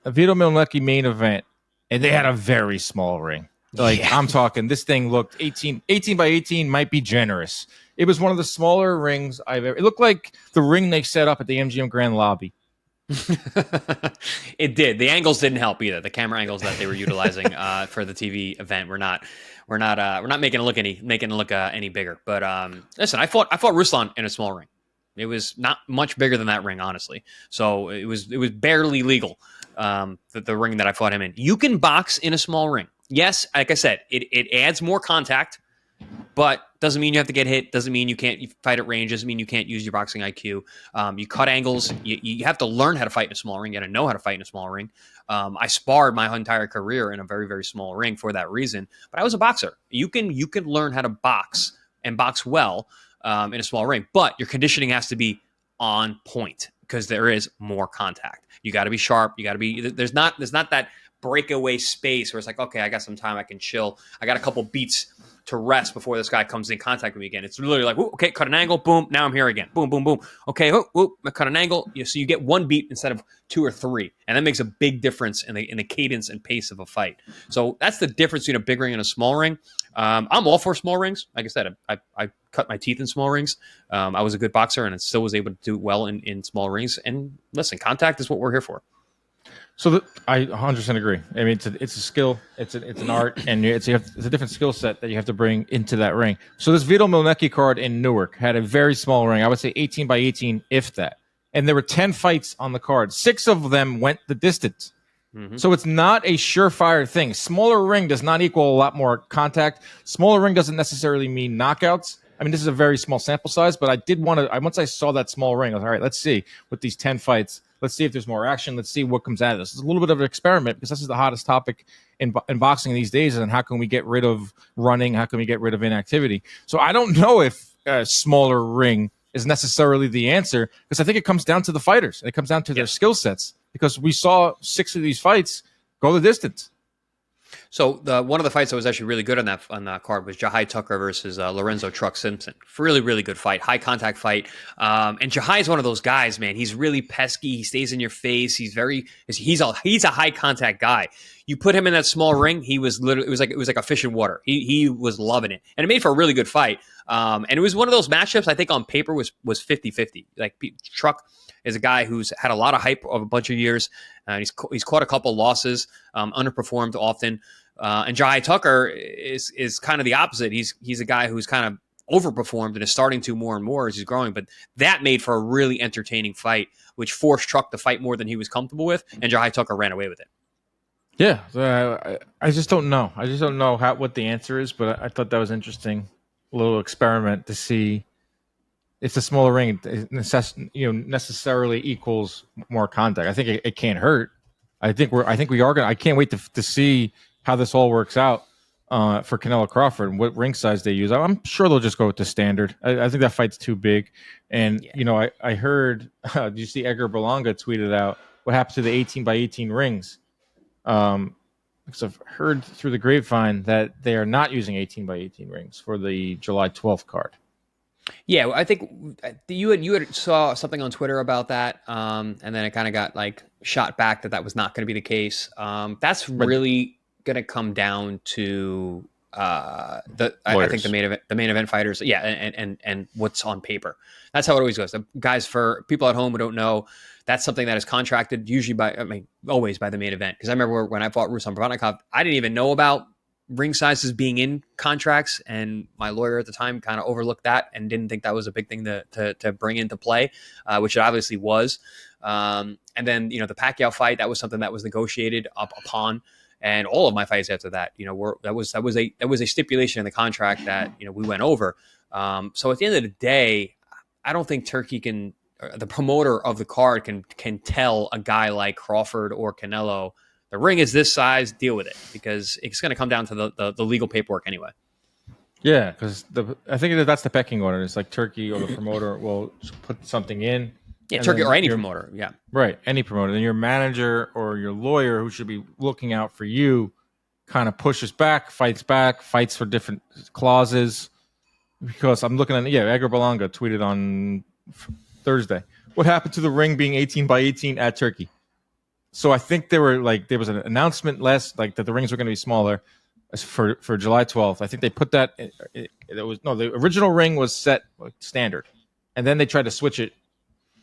Vito Milnecki main event, and they had a very small ring. I'm talking, this thing looked 18 by 18, might be generous. It was one of the smaller rings I've ever. It looked like the ring they set up at the MGM Grand Lobby. It did. The angles didn't help either. The camera angles that they were utilizing for the TV event were not making it look any bigger. But listen, I fought Ruslan in a small ring. It was not much bigger than that ring, honestly. So it was barely legal. The ring that I fought him in. You can box in a small ring. Yes, like I said, it adds more contact, but doesn't mean you have to get hit. Doesn't mean you can't fight at range. Doesn't mean you can't use your boxing IQ. You cut angles. You have to learn how to fight in a small ring. You got to know how to fight in a small ring. I sparred my entire career in a very, very small ring for that reason. But I was a boxer. You can learn how to box and box well in a small ring. But your conditioning has to be on point because there is more contact. You got to be sharp. You got to be. There's not that breakaway space where it's like, okay, I got some time. I can chill. I got a couple beats to rest before this guy comes in contact with me again. It's literally like, okay, cut an angle, boom, now I'm here again. Boom, boom, boom. Okay, I cut an angle. So you get one beat instead of 2 or 3. And that makes a big difference in the cadence and pace of a fight. So that's the difference between a big ring and a small ring. I'm all for small rings. Like I said, I cut my teeth in small rings. I was a good boxer and I still was able to do well in small rings. And listen, contact is what we're here for. So I 100% agree. I mean, it's a skill, it's an art, and it's a different skill set that you have to bring into that ring. So this Vito Milnecki card in Newark had a very small ring. I would say 18 by 18, if that. And there were 10 fights on the card. 6 of them went the distance. Mm-hmm. So it's not a surefire thing. Smaller ring does not equal a lot more contact. Smaller ring doesn't necessarily mean knockouts. I mean, this is a very small sample size, but I did want to. Once I saw that small ring, I was all right. Let's see with these 10 fights. Let's see if there's more action. Let's see what comes out of this. It's a little bit of an experiment because this is the hottest topic in boxing these days. And how can we get rid of running? How can we get rid of inactivity? So I don't know if a smaller ring is necessarily the answer, because I think it comes down to the fighters. It comes down to their skill sets, because we saw 6 of these fights go the distance. So one of the fights that was actually really good on that card was Jahai Tucker versus Lorenzo Truck Simpson. Really, really good fight, high contact fight. And Jahai is one of those guys, man. He's really pesky. He stays in your face. He's a high contact guy. You put him in that small ring, it was like a fish in water. He was loving it, and it made for a really good fight. And it was one of those matchups I think on paper was 50-50. Like Truck is a guy who's had a lot of hype of a bunch of years. He's caught a couple losses, underperformed often. And Jahai Tucker is kind of the opposite. He's a guy who's kind of overperformed and is starting to more and more as he's growing. But that made for a really entertaining fight, which forced Truck to fight more than he was comfortable with, and Jahai Tucker ran away with it. Yeah, I just don't know. I just don't know what the answer is, but I thought that was interesting. A little experiment to see if the smaller ring necessarily equals more contact. I think it can't hurt. I think we are gonna. I can't wait to see how this all works out for Canelo-Crawford and what ring size they use. I'm sure they'll just go with the standard. I think that fight's too big. And I heard. Did you see Edgar Berlanga tweeted out what happened to the 18 by 18 rings? Because I've heard through the grapevine that they are not using 18 by 18 rings for the July 12th card. Yeah, I think you had saw something on Twitter about that, and then it kind of got like shot back that was not going to be the case. That's really going to come down to I think the main event fighters, and what's on paper. That's how it always goes. The guys, for people at home who don't know, that's something that is contracted always by the main event. Because I remember when I fought Ruslan Provodnikov, I didn't even know about ring sizes being in contracts, and my lawyer at the time kind of overlooked that and didn't think that was a big thing to bring into play, which it obviously was. And then the Pacquiao fight, that was something that was negotiated upon. And all of my fights after that, that was a stipulation in the contract that we went over. So at the end of the day, I don't think Turki the promoter of the card can tell a guy like Crawford or Canelo, the ring is this size, deal with it, because it's going to come down to the legal paperwork anyway. Yeah, because I think that's the pecking order. It's like Turki or the promoter will put something in. Yeah, Turki or any promoter. Yeah. Right, any promoter. Then your manager or your lawyer, who should be looking out for you, kind of pushes back, fights for different clauses. Because I'm looking at, Edgar Berlanga tweeted on Thursday, what happened to the ring being 18 by 18 at Turki? So I think there was an announcement that the rings were going to be smaller for July 12th. I think they put that. The original ring was set standard, and then they tried to switch it,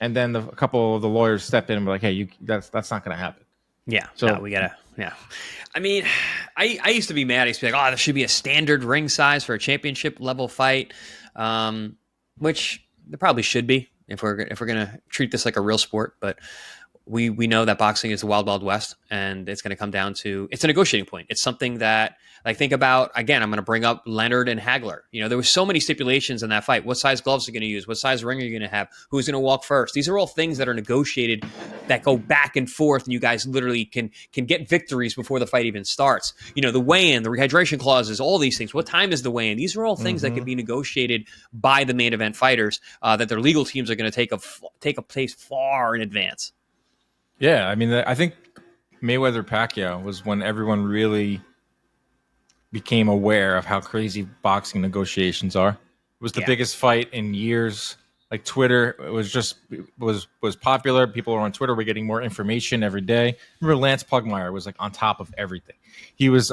and then a couple of the lawyers stepped in and were like, "Hey, that's not going to happen." Yeah. So we gotta. Yeah. I mean, I used to be mad. I used to be like, "Oh, there should be a standard ring size for a championship level fight," which there probably should be if we're gonna treat this like a real sport, but. We know that boxing is the wild, wild west, and it's going to come down to, it's a negotiating point. It's something that, think about, again, I'm going to bring up Leonard and Hagler. There was so many stipulations in that fight. What size gloves are you going to use? What size ring are you going to have? Who's going to walk first? These are all things that are negotiated that go back and forth, and you guys literally can get victories before the fight even starts. The weigh-in, the rehydration clauses, all these things. What time is the weigh-in? These are all things that can be negotiated by the main event fighters that their legal teams are going to take a place far in advance. Yeah, I mean, I think Mayweather-Pacquiao was when everyone really became aware of how crazy boxing negotiations are. It was the biggest fight in years. Like Twitter, it was popular. People were on Twitter. We're getting more information every day. Remember, Lance Pugmire was on top of everything. He was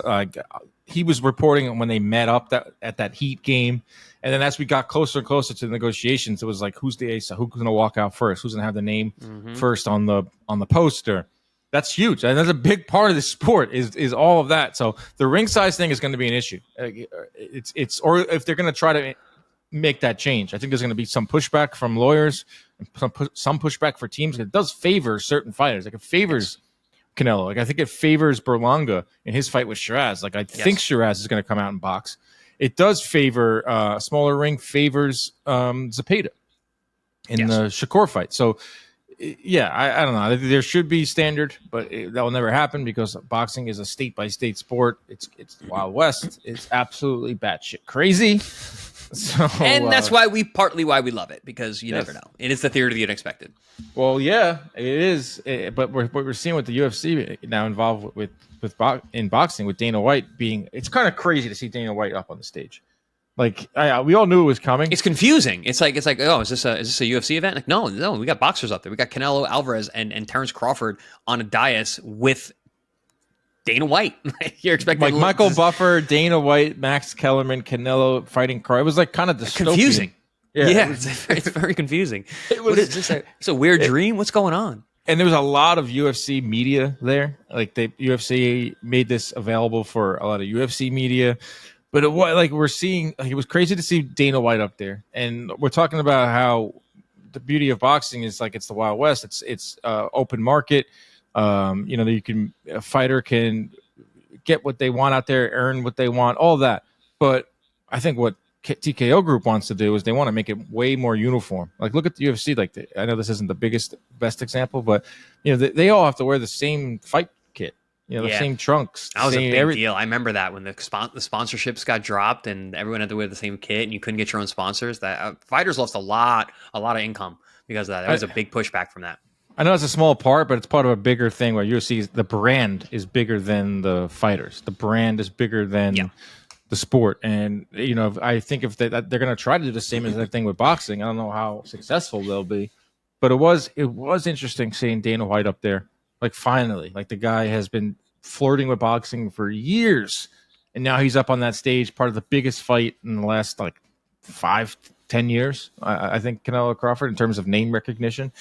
reporting when they met up at that Heat game. And then as we got closer and closer to the negotiations, it was like, who's the ace? Who's going to walk out first? Who's going to have the name first on the poster? That's huge. And that's a big part of the sport is all of that. So the ring size thing is going to be an issue. Or if they're going to try to make that change, I think there's going to be some pushback from lawyers, some pushback for teams. It does favor certain fighters. It favors Canelo. I think it favors Berlanga in his fight with Shiraz. I think Shiraz is going to come out and box. It does favor a smaller ring, favors Zepeda in the Shakur fight. So, I don't know. There should be standard, but that will never happen because boxing is a state-by-state sport. It's the Wild West. It's absolutely batshit crazy. So, and that's partly why we love it, because you never know. It is the theater of the unexpected. Well, yeah, it is. But what we're seeing with the UFC now involved in boxing with Dana White it's kind of crazy to see Dana White up on the stage. Like we all knew it was coming. It's confusing. It's like oh, is this a UFC event? Like no, we got boxers up there. We got Canelo, Alvarez, and Terence Crawford on a dais with Dana White. You're expecting like Michael Buffer, Dana White, Max Kellerman, Canelo fighting It was like kind of dystopian. Confusing. Yeah, it's very confusing. It's a weird dream. What's going on? And there was a lot of UFC media there. Like UFC made this available for a lot of UFC media. But it was like it was crazy to see Dana White up there. And we're talking about how the beauty of boxing is like it's the Wild West. It's open market. A fighter can get what they want out there, earn what they want, all that. But I think what TKO Group wants to do is they want to make it way more uniform. Like look at the UFC. Like I know this isn't the best example, but they all have to wear the same fight kit. The same trunks. That was a big deal. I remember that when the sponsorships got dropped and everyone had to wear the same kit and you couldn't get your own sponsors. That fighters lost a lot of income because of that. That was a big pushback from that. I know it's a small part, but it's part of a bigger thing where UFC, the brand is bigger than the fighters. The brand is bigger than the sport. And, I think if they're going to try to do the same as thing with boxing, I don't know how successful they'll be. But it was interesting seeing Dana White up there. Like finally, like the guy has been flirting with boxing for years. And now he's up on that stage, part of the biggest fight in the last 5-10 years. I think Canelo-Crawford in terms of name recognition.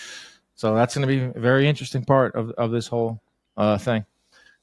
So that's going to be a very interesting part of this whole thing.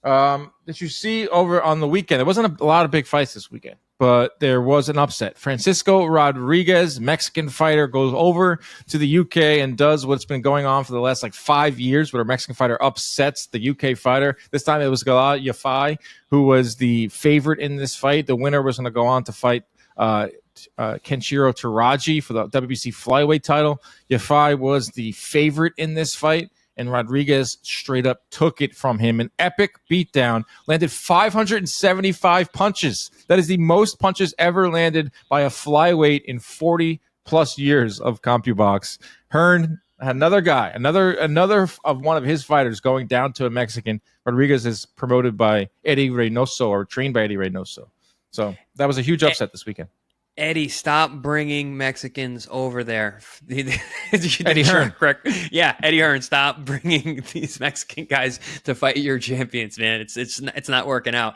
Did you see over on the weekend? There wasn't a lot of big fights this weekend, but there was an upset. Francisco Rodriguez, Mexican fighter, goes over to the UK and does what's been going on for the last 5 years, where a Mexican fighter upsets the UK fighter. This time it was Galal Yafai, who was the favorite in this fight. The winner was going to go on to fight Kenshiro Teraji for the WBC flyweight title. Yafai was the favorite in this fight, and Rodriguez straight up took it from him. An epic beatdown, landed 575 punches. That is the most punches ever landed by a flyweight in 40 plus years of CompuBox. Herndon, another of one of his fighters going down to a Mexican. Rodriguez is promoted by Eddie Reynoso, or trained by Eddie Reynoso. So that was a huge upset this weekend. Eddie, stop bringing Mexicans over there. Eddie Hearn. Correct. Yeah, Eddie Hearn, stop bringing these Mexican guys to fight your champions, man. It's not working out.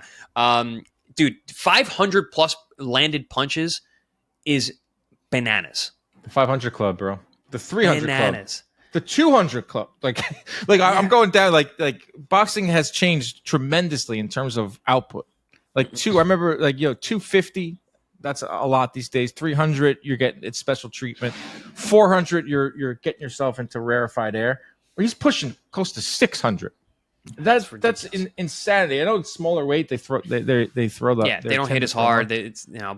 Dude, 500 plus landed punches is bananas. The 500 club, bro. The 300 bananas. Club. The 200 club. I'm going down. Like boxing has changed tremendously in terms of output. I remember 250. That's a lot these days. 300, you're getting it's special treatment. 400, you're getting yourself into rarefied air. He's pushing close to 600. That's insanity. I know it's smaller weight. They throw that. Yeah, they don't hit as hard.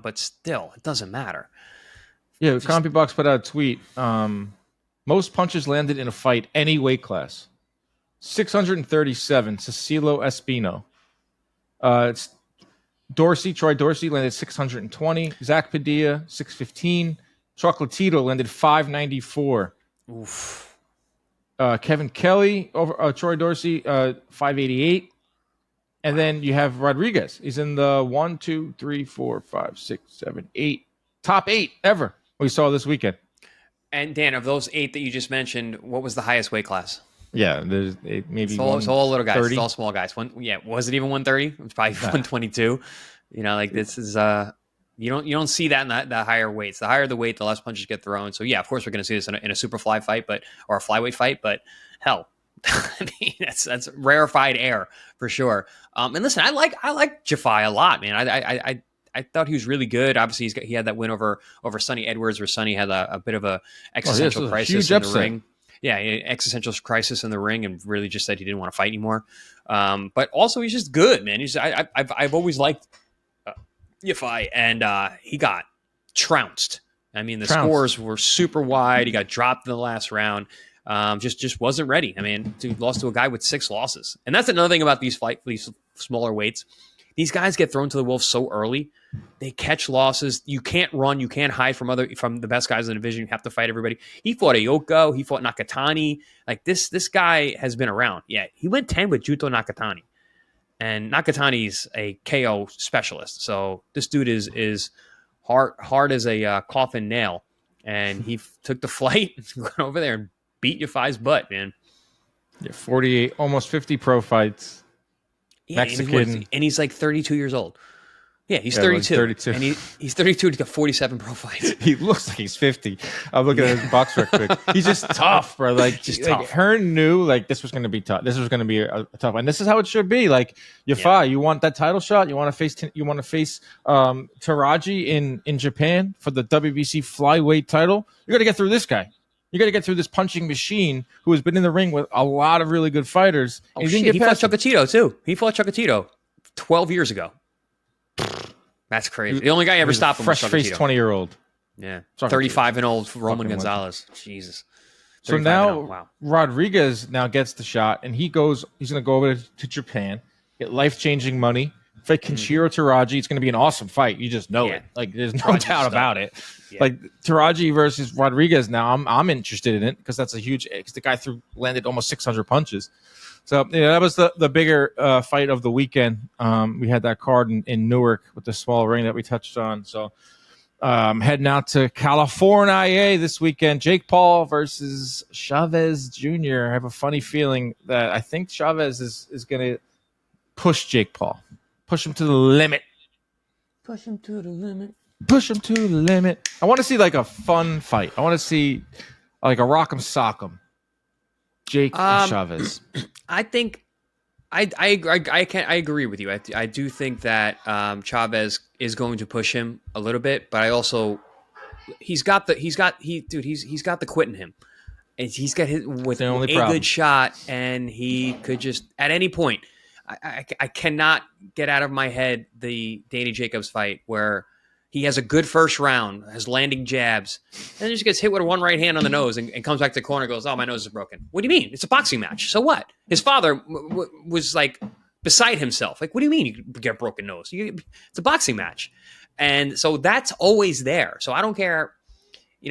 But still, it doesn't matter. Yeah, CompuBox put out a tweet. Most punches landed in a fight, any weight class. 637. Cecilio Espino. It's Troy Dorsey landed 620. Zach Padilla, 615. Chocolatito landed 594. Oof. Kevin Kelly over Troy Dorsey, 588. And then you have Rodriguez. He's in the 1, 2, 3, 4, 5, 6, 7, 8. Top 8 ever we saw this weekend. And Dan, of those 8 that you just mentioned, what was the highest weight class? Yeah, there's maybe it's all little guys. It's all small guys. Was it even 130? It was probably 122. This is you don't see that in the higher weights. The higher the weight, the less punches get thrown. So yeah, of course we're going to see this in a super fly fight, or a flyweight fight. But hell, I mean that's rarefied air for sure. And listen, I like Yafai a lot, man. I thought he was really good. Obviously, he had that win over Sonny Edwards, where Sonny had a bit of a existential crisis in the ring. Yeah, existential crisis in the ring, and really just said he didn't want to fight anymore. But also, he's just good, man. I've always liked Yafai, and he got trounced. I mean, the scores were super wide. He got dropped in the last round. Just wasn't ready. I mean, he lost to a guy with 6 losses, and that's another thing about these smaller weights. These guys get thrown to the wolves so early. They catch losses. You can't run. You can't hide from the best guys in the division. You have to fight everybody. He fought Ayoko. He fought Nakatani. Like this guy has been around. Yeah, he went 10 with Juto Nakatani. And Nakatani's a KO specialist. So this dude is hard as a coffin nail. And he took the flight and went over there and beat Yafai's butt, man. Yeah, 48, almost 50 pro fights. Yeah, Mexican. and he's like 32 years old. Yeah, he's 32. Like 32. And he's 32 and he's got 47 pro fights. He looks like he's 50. I'm looking at his box real quick. He's just tough, bro. Like, just like tough. Herndon knew like this was going to be tough. This was going to be a tough one. This is how it should be. Like Yafai, you want that title shot? You want to face Taraji in Japan for the WBC flyweight title? You got to get through this guy. You got to get through this punching machine who has been in the ring with a lot of really good fighters. Oh, shit. He fought Chocolatito, too. He fought Chocolatito 12 years ago. That's crazy. The only guy ever stopped him was Chocolatito. Fresh-faced 20-year-old. Yeah. 35 and old Roman Gonzalez. Jesus. So now Rodriguez now gets the shot, and he's going to go over to Japan, get life-changing money. Fight Kenshiro Taraji. It's going to be an awesome fight. You just know it. Like, there's no doubt about it. Yeah. Like, Taraji versus Rodriguez now, I'm interested in it because that's a huge – because the guy landed almost 600 punches. So, that was the bigger fight of the weekend. We had that card in Newark with the small ring that we touched on. So, heading out to California this weekend. Jake Paul versus Chavez Jr. I have a funny feeling that I think Chavez is going to push Jake Paul. Push him to the limit. Push him to the limit. Push him to the limit. I want to see like a fun fight. I want to see like a rock'em sock'em. Jake and Chavez. I think I agree with you. I do think that Chavez is going to push him a little bit, but I also he's got the quit in him. And he's got hit with a good shot, and he could just at any point. I cannot get out of my head the Danny Jacobs fight where he has a good first round, has landing jabs, and then just gets hit with one right hand on the nose and comes back to the corner and goes, "Oh, my nose is broken." What do you mean? It's a boxing match. So what? His father was like beside himself. Like, what do you mean you get a broken nose? It's a boxing match. And so that's always there. So I don't care,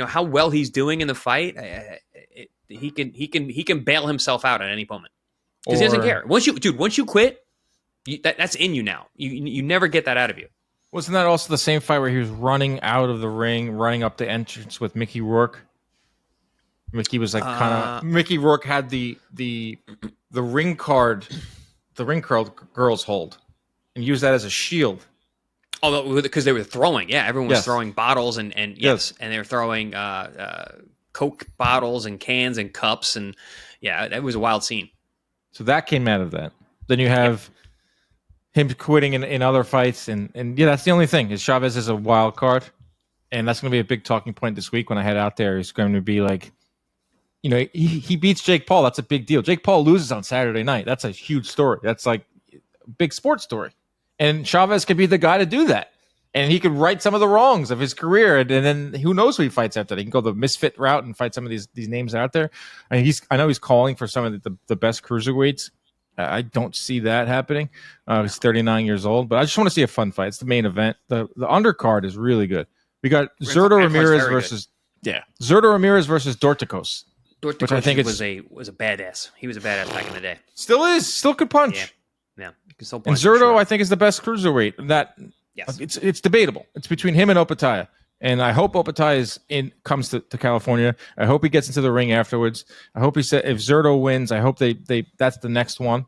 how well he's doing in the fight. He can bail himself out at any moment. Because he doesn't care. Once you quit, that's in you now. You never get that out of you. Wasn't that also the same fight where he was running out of the ring, running up the entrance with Mickey Rourke? Mickey was like Mickey Rourke had the ring card, the ring girls hold, and used that as a shield. Oh, because they were throwing. Yeah, everyone was throwing bottles and yes, and they were throwing Coke bottles and cans and cups, and yeah, that was a wild scene. So that came out of that. Then you have him quitting in other fights. And yeah, that's the only thing. Is Chavez is a wild card. And that's going to be a big talking point this week when I head out there. He's going to be like, he beats Jake Paul. That's a big deal. Jake Paul loses on Saturday night. That's a huge story. That's like a big sports story. And Chavez could be the guy to do that. And he could right some of the wrongs of his career. And then who knows who he fights after that. He can go the misfit route and fight some of these names out there. I mean, I know he's calling for some of the best cruiserweights. I don't see that happening. He's 39 years old. But I just want to see a fun fight. It's the main event. The undercard is really good. We got Zurdo Ramirez versus Dorticos. Which I think was a badass. He was a badass back in the day. Still is. Still could punch. Yeah. He can still punch. And Zurdo, I think, is the best cruiserweight. Yes. It's debatable. It's between him and Opataya. And I hope Opataya comes to California. I hope he gets into the ring afterwards. I hope if Zurdo wins, I hope that's the next one.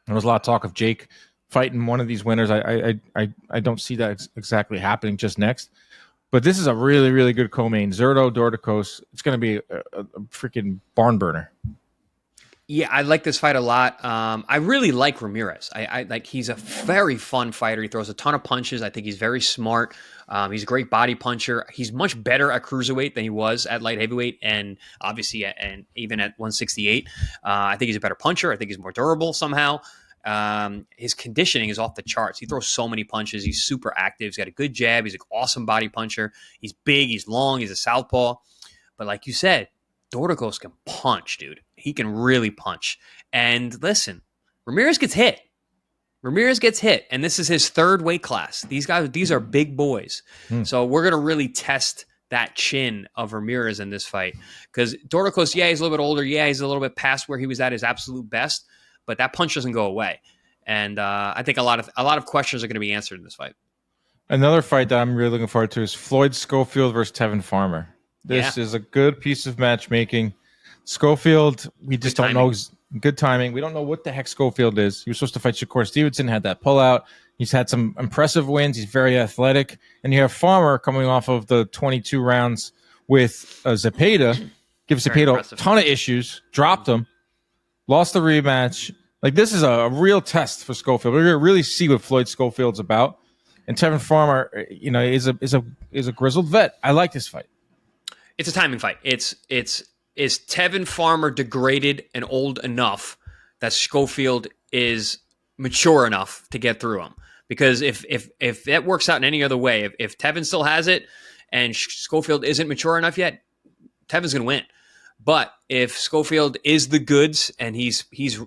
There was a lot of talk of Jake fighting one of these winners. I don't see that exactly happening just next. But this is a really, really good co-main. Zurdo, Dorticos. It's going to be a freaking barn burner. Yeah, I like this fight a lot. I really like Ramirez. I like he's a very fun fighter. He throws a ton of punches. I think he's very smart. He's a great body puncher. He's much better at cruiserweight than he was at light heavyweight, and obviously and even at 168. I think he's a better puncher. I think he's more durable somehow. His conditioning is off the charts. He throws so many punches. He's super active. He's got a good jab. He's an awesome body puncher. He's big. He's long. He's a southpaw. But like you said, Dorticos can punch, dude. He can really punch. And listen, Ramirez gets hit. Ramirez gets hit, and this is his third weight class. These are big boys. So we're going to really test that chin of Ramirez in this fight. Because Doricos, he's a little bit older. Yeah, he's a little bit past where he was at his absolute best. But that punch doesn't go away. And I think a lot of questions are going to be answered in this fight. Another fight that I'm really looking forward to is Floyd Schofield versus Tevin Farmer. This is a good piece of matchmaking. Schofield, we just don't know. Good timing. We don't know what the heck Schofield is. He was supposed to fight Shakur Stevenson, had that pullout. He's had some impressive wins. He's very athletic. And you have Farmer coming off of the 22 rounds with Zepeda. Gives Zepeda a ton of issues. Dropped him. Lost the rematch. Like, this is a real test for Schofield. We're going to really see what Floyd Schofield's about. And Tevin Farmer, is a grizzled vet. I like this fight. It's a timing fight. Is Tevin Farmer degraded and old enough that Schofield is mature enough to get through him? Because if that works out in any other way, if Tevin still has it and Schofield isn't mature enough yet, Tevin's going to win. But if Schofield is the goods and he's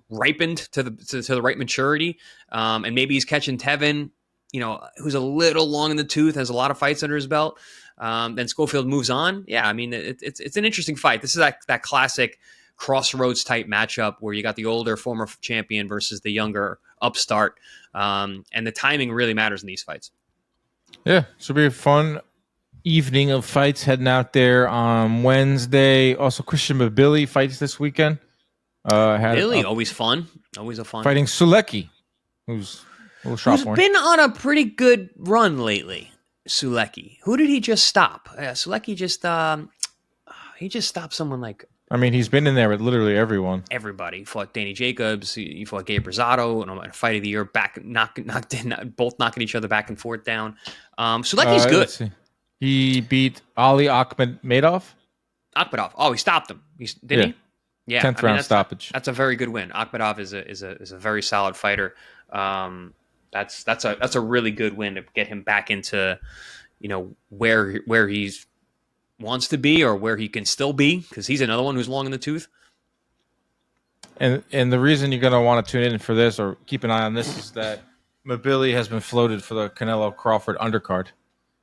ripened to the right maturity, and maybe he's catching Tevin, who's a little long in the tooth, has a lot of fights under his belt, then Schofield moves on. Yeah, I mean, it's an interesting fight. This is that classic crossroads type matchup where you got the older former champion versus the younger upstart, and the timing really matters in these fights. Yeah, should be a fun evening of fights heading out there on Wednesday. Also, Christian Mabili fights this weekend. Billy, always fun. Always a fun. Fighting Sulecki, who's been on a pretty good run lately. Sulecki. Who did he just stop? Sulecki just stopped someone like. I mean, he's been in there with literally everyone. Everybody. He fought Danny Jacobs. He fought Gabe Rosado in a fight of the year. Both knocking each other back and forth down. Sulecki's good. He beat Ali Akhmedov. Oh, he stopped him. Did he? Yeah. 10th round stoppage. That's a very good win. Akhmedov is a very solid fighter. That's a really good win to get him back into, where he's wants to be or where he can still be, because he's another one who's long in the tooth. And the reason you're going to want to tune in for this or keep an eye on this is that Mabili has been floated for the Canelo-Crawford undercard,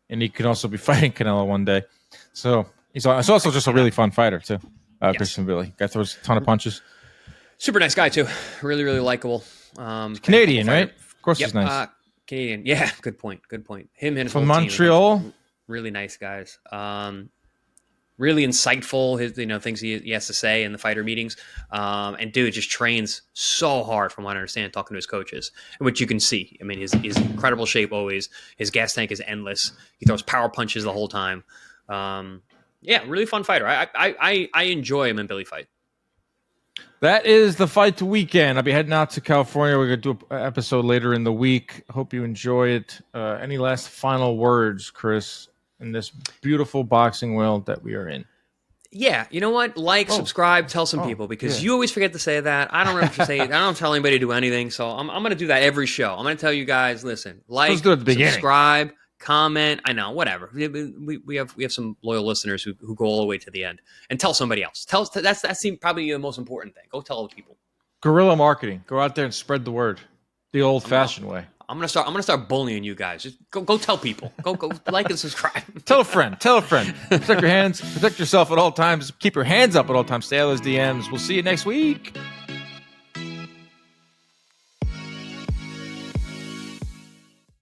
and he could also be fighting Canelo one day. So he's also just a really fun fighter too. Christian Mabili. Guy throws a ton of punches. Super nice guy too. Really, really likable. Canadian, right? Of course, he's nice. Canadian. Yeah, good point. Him and his from whole Montreal. Team, really nice guys. Really insightful. His things he has to say in the fighter meetings. And dude just trains so hard, from what I understand, talking to his coaches, which you can see. I mean, his incredible shape always. His gas tank is endless. He throws power punches the whole time. Yeah, really fun fighter. I enjoy him in Billy fight. That is the fight weekend. I'll be heading out to California. We're going to do an episode later in the week. Hope you enjoy it. Any last final words, Chris, in this beautiful boxing world that we are in? Yeah, you know what? Subscribe, tell some people, because you always forget to say that. I don't have to say it. I don't tell anybody to do anything, so I'm going to do that every show. I'm going to tell you guys, listen, subscribe, comment. I know, whatever. We have some loyal listeners who go all the way to the end, and tell somebody else. That's probably the most important thing. Go tell other people. Guerrilla marketing. Go out there and spread the word, the old-fashioned way. I'm gonna start bullying you guys. Just go tell people. Go like and subscribe. Tell a friend. Protect your hands. Protect yourself at all times. Keep your hands up at all times. Stay out of those DMs. We'll see you next week.